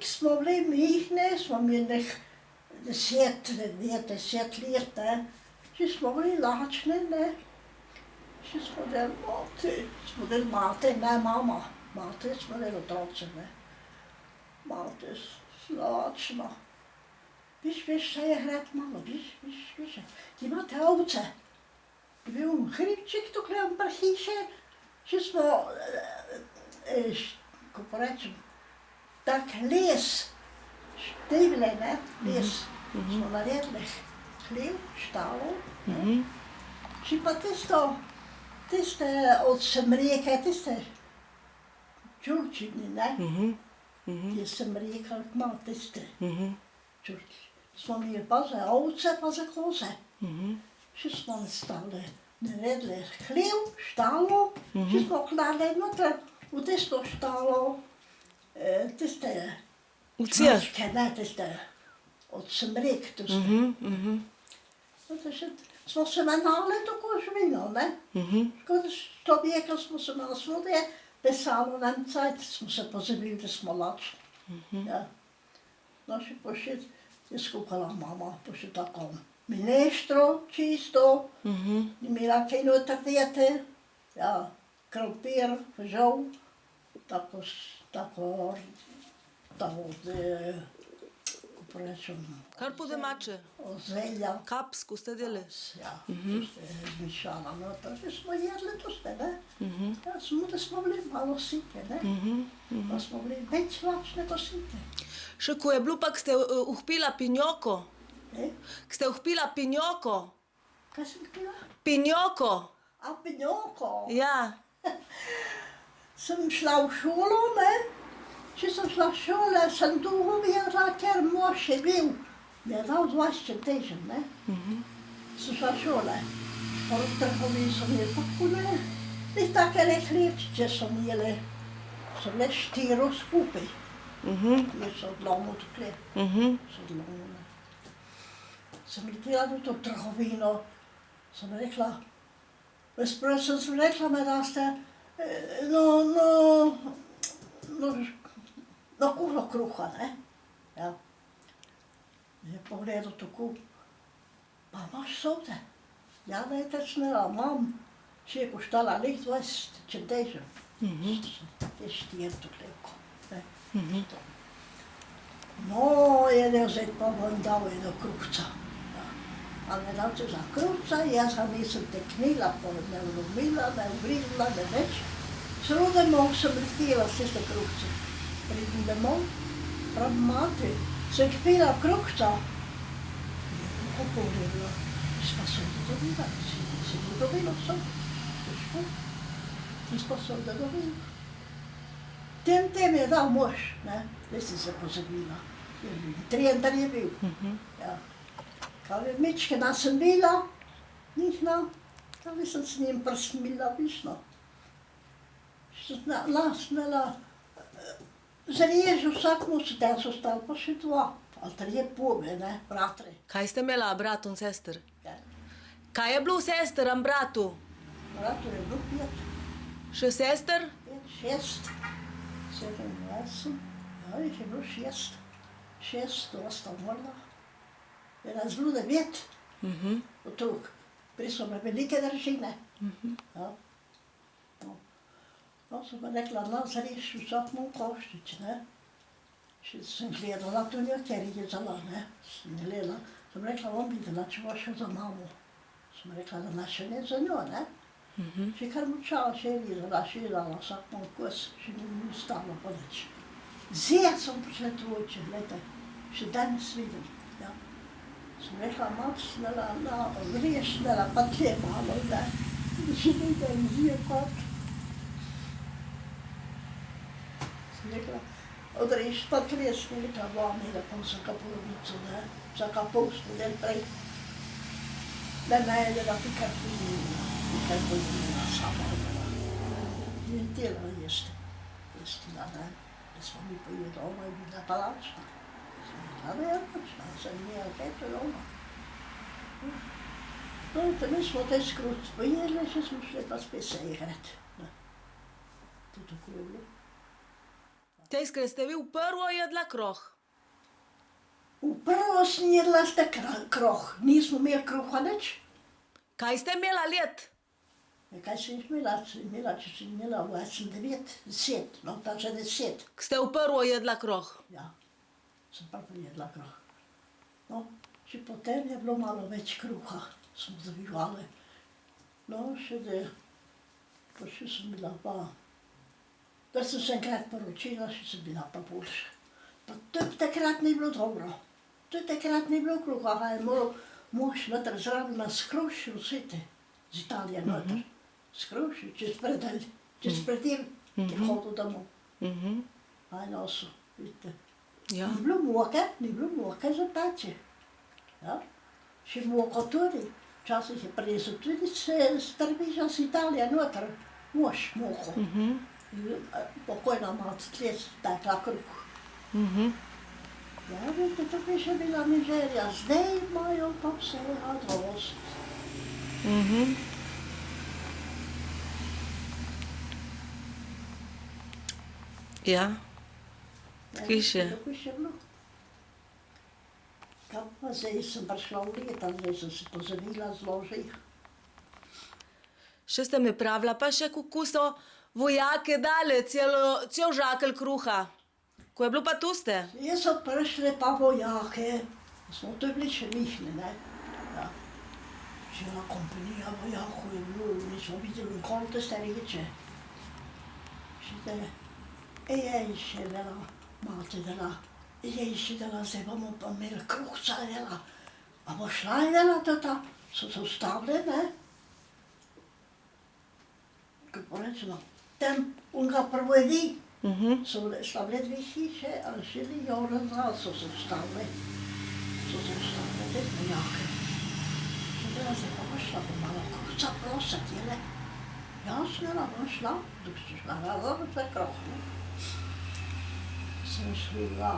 smo bili mihne, smo imeli 10 let, ne. Še smo bili lačni, ne. Še smo del mate, ne mama. Mate smo del otroci, ne. Mate lačna. Viš, se je hrati malo, viš. Ti imate ovce. Je bil hribček tukaj pri hiši. Še smo, kako rečem, tak les, števile, ne, les, smo naredili hlev, štalo, ne. Še pa tiste od semreke, tiste čurčini, ne. Je semreka, malo tiste čurčini. Smo imeli pa za ovce, pa za koze. Še smo naredili hlev, štalo, še smo klali noter v tisto štalo, tiste mačke, ne, tiste od semrek, tiste. Smo se menali tako živino, ne. Kot človeka smo se malo svode, pisalo nam cajt, smo se pozabili, da smo lačni. Ja. No, še pa še je skukala mama, pa še tako minestro čisto, imela kaj noter djete, ja, krompir, žol, tako od, kako rečem, Kar po domače. od zelja. Kapsko ste delali? Ja, zmišala noter, že smo jedli to ste, ne. Ja, da smo bili malo site, ne. Pa smo bili več lačne ko site. Še ko je bilo pa, ko ste uhpila pinjoko. Ne? Ko ste uhpila pinjoko. Kaj sem htela? Pinjoko. A pinjoko. Ja. Sem šla v šolo, ne. Če sem šla v šole, sem tu uvedla, ker mož je bil. Mi je dal 20 težen, ne. Sem šla v šole. Pa v trgovini so imeli tako, ne. I takele hlebčiče so imeli. So bile 4 skupaj. Jer so odlomili tukaj. So odlomili. Sem letela v to trgovino. Sem rekla, sem rekla, me daste, kuhlo kruha, ne. Ja. Je pogledal tako, pa imaš sode? Ja, najtečnela, imam. Še je koštala nek 20 centežev. Te 4 tukaj. No, je zdaj pa vam dal eno kruhca. A me dal se za kruhca, jaz ga nisem teknila, pa ne vlomila, ne uvridila, ne več. Celo domov sem letela s tiste kruhce. Pridem domov, prav mati, sem špila kruhca. Kako pogledala, pa sem to dobila, sem to dobila, težko. Pa sem to dobila. Tem je dal mož, ne, veste se pozabila. 30 je bil. Ja. Kao je mečkena sem bila, njihna, kao bi sem s njim prsmila, višno. Nasnela, zrežu vsak mu se den so stal pa še 2, ali 3 pobe, ne, bratre. Kaj ste imela brat in sester? Ja. Kaj je bilo sesteram bratu? Bratu je bilo 5. Še sester? 5, 6, 7, 8, ja, jih je bilo 6. 6, to sta umrla. Je nas bilo 9 otrok. Prej so me velike družine. Ja. No, sem pa rekla, zreš vsakmu koščič, ne. Še sem gledala, to ker je zala, ne. Sem gledala, sem rekla, bom videla, če bo še za mamo. Sem rekla, da nas še ne za njo, ne. Še kar močala, še je rezala, še je dala vsakmu kos, še ni stalo pa nič. Zdaj sem prišla tvojče, glejte, še danes vidim, ja. Sem rekla, mat snela, odrešnela, pa tle malo, ne. Še nekaj zje kot. Sem rekla, odreš, pa tle snela, vam je pa vsaka polovico, ne. Vsaka pol smo del prej. Da ne je da pikar pojedina sama. Je htjela jesti, jestila, ne. Da smo mi pojeli doma i bila pa lačna. Sam je lačna, sam nije kaj to doma. No, te mi smo taj skruc pojeli, še smo šli pa spet se igrat. To tako je bilo. Tejskaj ste vi v prvo jedla kruh. V prvo sem jedla ste kruh, nismo imeli kruha nič. Kaj ste imela let? Ja, kaj sem imela, če sem imela 8, 9, 10, no ta že 10. Ko ste v prvo jedla kruh. Ja, sem prvo jedla kruh. No, še potem je bilo malo več kruha, smo dobivali. No, še sem bila pa, da sem se enkrat poročila, še sem bila pa boljša. Pa tudi takrat ni bilo dobro. Tudi takrat ni bilo kruha, a je mož noter zraven nas skrušil vse te, z Italije noter. Skrušil, čez predel, ki je hodil domov. Aj nosil, vidite. Ja. Ni bilo moke za tače. Ja? Še moko tudi. Včasih je prinesel tudi strviža z Italije noter, mož moko. Pokojna mati tle tekla kruh. Ja, vidite, to bi še bila mizerija. Zdaj imajo pa vse radost. Ja. Tako še. Tako je še bilo. Kam pa zdaj sem prišla v leta, zdaj sem se pozavila zložih. Še ste mi pravila, pa še kako so vojake dali cel žakelj kruha. Ko je bilo pa tu ste? Jaz so prišli pa vojake, smo to bili še mihni, ne. Ja. Cela kompanija vojakov je bilo, mi smo videli koliko ste reče. Še te, še dela, mati dela, še dela, zdaj bomo pa imeli kruhca dela. A bo šla je dela tota, so se ustavili, ne. Kako rečeno, tem unga prvojedi. Sta bile dve hiše, ali šili Joranza, so se ustavili. Te vojake. Še dela se pa šla, bo malo kruhca prositi, jele. Jasno, bom šla, dok si šla razom, to je kruh, ne. Sem šla.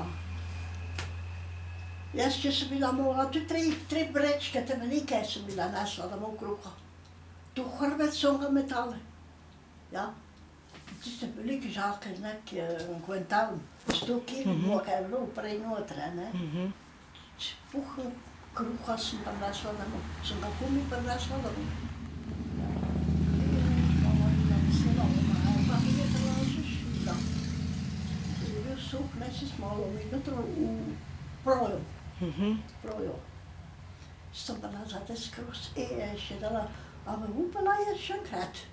Jaz, če sem bila mogla, tu tri brečke, te velike sem bila nesla domov kruha. Tu hrbet so ga metali. Ja. Tiste velike žake, neki kvintal, 100 kg, moka je bilo prej notre, ne. Puh kruha sem prinesla domov, sem ga kumi prinesla domov. Mama je bila vesela, pa mi je bila že šila. Je bil suh mesec malo, mi jutro v projo. Sem pa nazad skroz, še dala, a me upala je še enkrat.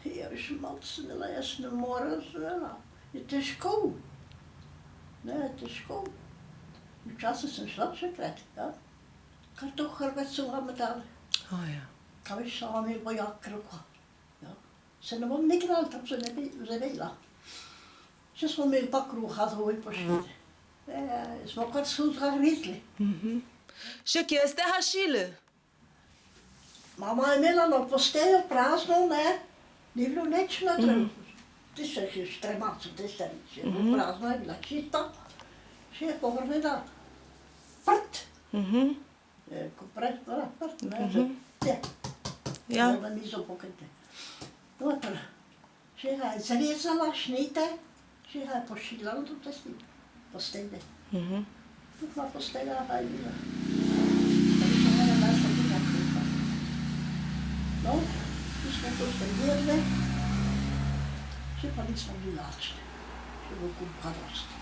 Ja, še mocnila, jaz ne morem zvela. Je težko. Ne, je težko. Včasih sem šla še enkrat, ja. Kar to hrbet so ga metali. O ja. Kaj bi šla mi vojak kruha. Ja. Se ne bom nikdal tam se ne bi zavela. Še smo imeli pa kruha za ovoj pošljite. Smo kar sudra grizli. Še kje ste hašili? Mama je imela na postejo prazno, ne. Ni bilo nič na drevu. Tiste še štremaco, tiste nič. Je bilo prazno, je bila čista. Še je povrnila prt. Ko pred, prt, ne. Te. Ja. Na mizo pokryte. Noter. Še ga je zrezala, šnite. Še ga je pošiljala do testi. Postele. Tu pa postela pa je bila. Da bi se mene našla bila kruha. No. Tu smo to jedli, še pa nismo bili lačni, še bo kruha dosti.